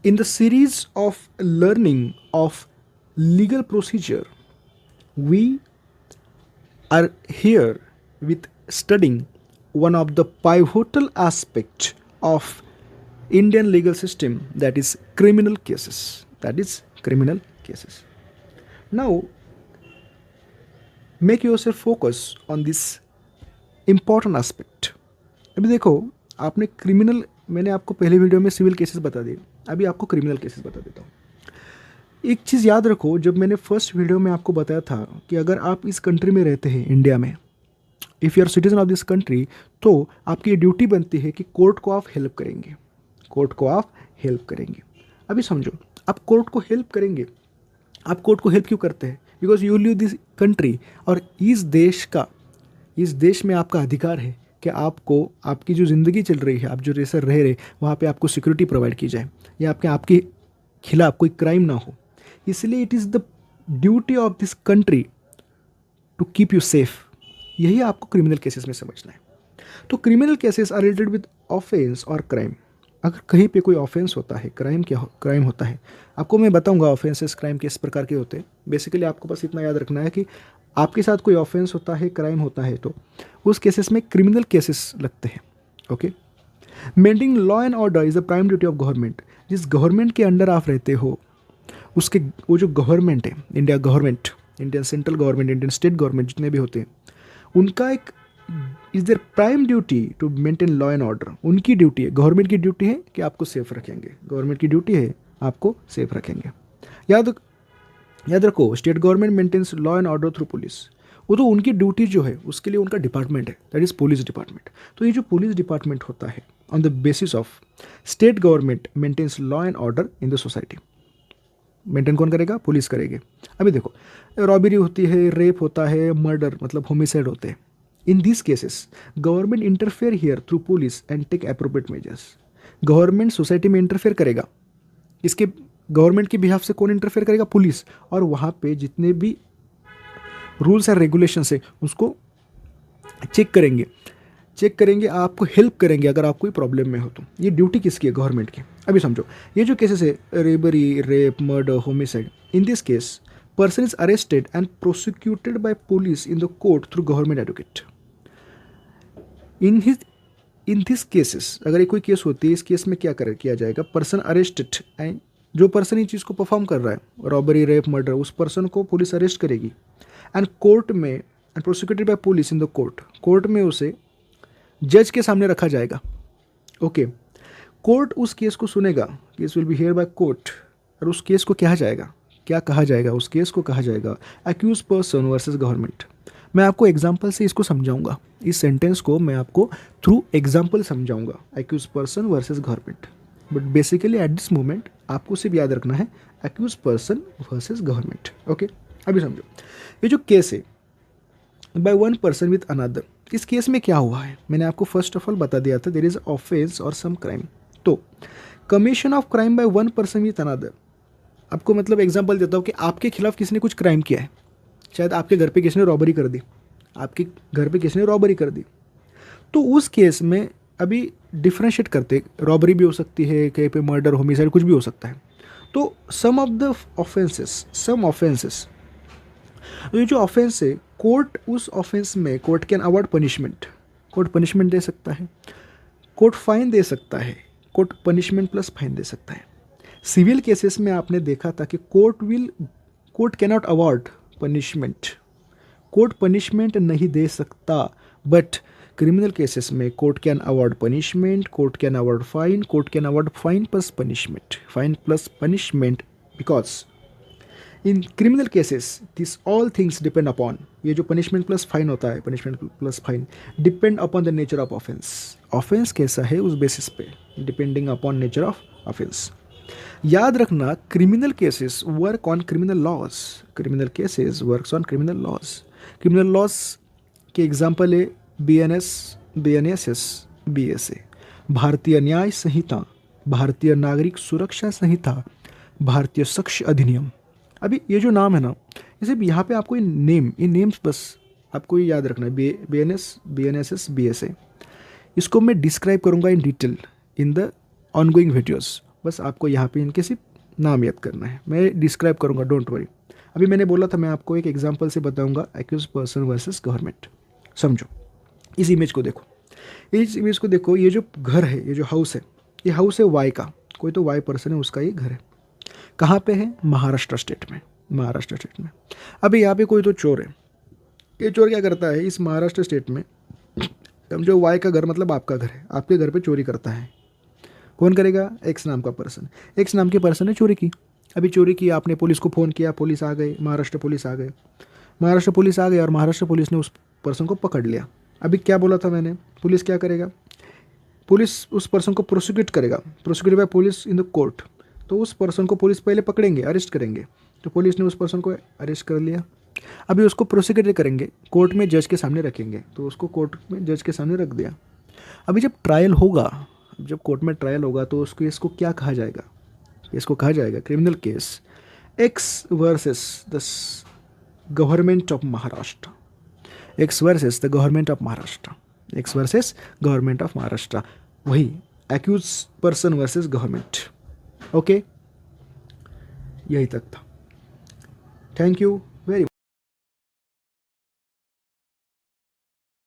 In the series of learning of legal procedure, we are here with studying one of the pivotal aspects of Indian legal system, that is criminal cases. That is criminal cases. Now, make yourself focus on this important aspect. अभी देखो, आपने criminal, मैंने आपको पहले video में civil cases बता दिए, अभी आपको क्रिमिनल केसेस बता देता हूँ। एक चीज़ याद रखो, जब मैंने फर्स्ट वीडियो में आपको बताया था कि अगर आप इस कंट्री में रहते हैं, इंडिया में, if you are citizen of this country, तो आपकी ये ड्यूटी बनती है कि कोर्ट को आप हेल्प करेंगे, कोर्ट को आप हेल्प करेंगे। अभी समझो, आप कोर्ट को हेल्प करेंगे। आप कोर्ट को हेल्प क्यों करते हैं? Because you live this country, और इस देश में आपका अधिकार है कि आपको, आपकी जो ज़िंदगी चल रही है, आप जो जैसे रह रहे, वहाँ पे आपको सिक्योरिटी प्रोवाइड की जाए, या आपके खिलाफ कोई क्राइम ना हो। इसलिए it is the duty of this country to keep you safe. यही आपको क्रिमिनल केसेस में समझना है। तो criminal cases are related with offence और क्राइम। अगर कहीं पे कोई ऑफेंस होता है, क्राइम होता है, आपको मैं बताऊंगा ऑफेंसेस क्राइम किस प्रकार के होते हैं। बेसिकली आपको बस इतना याद रखना है कि आपके साथ कोई ऑफेंस होता है, क्राइम होता है, तो उस केसेस में क्रिमिनल केसेस लगते हैं। Okay, maintaining law and order is the prime duty of government. जिस गवर्नमेंट के अंडर आप रहते हो, उसके वो जो गवर्नमेंट है, India government, Indian central government, Indian state government, जितने भी होते हैं, उनका एक is their prime duty to maintain law and order. उनकी ड्यूटी है, गवर्नमेंट की ड्यूटी है कि आपको सेफ रखेंगे, गवर्नमेंट की ड्यूटी है आपको सेफ रखेंगे। याद याद रखो, state government maintains law and order through police. वो तो उनकी ड्यूटी जो है, उसके लिए उनका डिपार्टमेंट है, दैट इज़ पुलिस डिपार्टमेंट। तो ये जो पुलिस डिपार्टमेंट होता है, on the basis of state government maintains law and order in the society. Maintain कौन करेगा? पुलिस करेगी। अभी देखो, रॉबरी होती है, रेप होता है, मर्डर मतलब होमिसाइड होते हैं। In this cases government interfere here through police and take appropriate measures. Government society में इंटरफेयर करेगा, इसके गवर्नमेंट के बिहाफ से कौन इंटरफेयर करेगा? पुलिस। और वहाँ पे जितने भी रूल्स एंड रेगुलेशंस है उसको चेक करेंगे, आपको हेल्प करेंगे अगर आप कोई प्रॉब्लम में हो तो। ये ड्यूटी किसकी है? गवर्नमेंट की। अभी समझो, ये जो केसेस है, robbery, rape, murder, homicide, in this case person is arrested and prosecuted by police in the court through government advocate. In this cases, अगर ये कोई केस होती है, इस केस में क्या किया जाएगा? पर्सन अरेस्टेड, एंड जो पर्सन इन चीज़ को परफॉर्म कर रहा है, रॉबरी, रेप, मर्डर, उस पर्सन को पुलिस अरेस्ट करेगी एंड कोर्ट में, and prosecuted by police in the court में उसे जज के सामने रखा जाएगा। ओके, कोर्ट उस केस को सुनेगा, case will be here by court, और उस केस को क्या कहा जाएगा? उस केस को कहा जाएगा अक्यूज पर्सन वर्सेस गवर्नमेंट। मैं आपको एग्जांपल से इसको समझाऊंगा, इस सेंटेंस को मैं आपको थ्रू एग्जांपल समझाऊंगा, accused person versus government. But basically at this moment आपको सिर्फ याद रखना है accused person versus government. Okay, अभी समझो, ये जो केस है by one person with another, इस केस में क्या हुआ है? मैंने आपको फर्स्ट ऑफ ऑल बता दिया था, देयर इज ऑफेंस और सम क्राइम। तो commission of crime bye one person with another, आपको मतलब एग्जांपल देता हूँ कि आपके खिलाफ किसी ने कुछ क्राइम किया है, शायद आपके घर पे किसी ने रॉबरी कर दी, तो उस केस में अभी डिफ्रेंशिएट करते, रॉबरी भी हो सकती है, कहीं पे मर्डर, होमिसाइड, कुछ भी हो सकता है। तो सम ऑफेंसेस, ये जो ऑफेंस है, कोर्ट उस ऑफेंस में court can award punishment, court punishment दे सकता है, कोर्ट फाइन दे सकता है, कोर्ट पनिशमेंट प्लस फाइन दे सकता है। सिविल केसेस में आपने देखा था कि court cannot award punishment, court punishment नहीं दे सकता। बट क्रिमिनल केसेस में court can award punishment, court can award fine, court can award fine plus punishment, because in criminal cases this all things depend upon, ये जो punishment plus fine होता है, punishment plus fine depend upon the nature of offence कैसा है उस basis पे, depending upon nature of offence. याद रखना, criminal cases work on criminal laws, criminal laws के एग्जाम्पल है BNS, BNSS, BSA, भारतीय न्याय संहिता, भारतीय नागरिक सुरक्षा संहिता, भारतीय साक्ष्य अधिनियम। अभी ये जो नाम है ना, इसे यहाँ पे आपको ये नेम्स बस आपको ये याद रखना है, BNS, BNSS, BSA। इसको मैं डिस्क्राइब करूँगा in detail in the ongoing videos. बस आपको यहाँ पे इनके सिर्फ नाम याद करना है, मैं डिस्क्राइब करूँगा, डोंट वरी। अभी मैंने बोला था मैं आपको एक एग्जांपल से बताऊंगा एक्यूज पर्सन वर्सेस गवर्नमेंट। समझो, इस इमेज को देखो, इस इमेज को देखो, ये जो घर है, ये जो हाउस है, ये हाउस है वाई का, कोई तो वाई पर्सन है, उसका ये घर है। कहाँ पे है? महाराष्ट्र स्टेट में, महाराष्ट्र स्टेट में। अभी यहाँ पे कोई तो चोर है, ये चोर क्या करता है इस महाराष्ट्र स्टेट में, समझो वाई का घर मतलब आपका घर है, आपके घर पे चोरी करता है। कौन करेगा? एक्स नाम का पर्सन, एक्स नाम के पर्सन ने चोरी की। अभी चोरी की, आपने पुलिस को फ़ोन किया, पुलिस आ गई, महाराष्ट्र पुलिस आ गए, महाराष्ट्र पुलिस आ गई और महाराष्ट्र पुलिस ने उस पर्सन को पकड़ लिया। अभी क्या बोला था मैंने, पुलिस क्या करेगा? पुलिस उस पर्सन को प्रोसिक्यूट करेगा, prosecute by police in the court. तो उस पर्सन को पुलिस पहले पकड़ेंगे, अरेस्ट करेंगे। तो पुलिस ने उस पर्सन को अरेस्ट कर लिया, अभी उसको प्रोसिक्यूट करेंगे, कोर्ट में जज के सामने रखेंगे। तो उसको कोर्ट में जज के सामने रख दिया। अभी जब ट्रायल होगा, जब कोर्ट में ट्रायल होगा तो उसको इसको क्या कहा जाएगा? इसको कहा जाएगा criminal case X versus the government of Maharashtra, X versus the government of Maharashtra, X versus government of Maharashtra, वही accused person versus government. Okay, यही तक था। Thank you.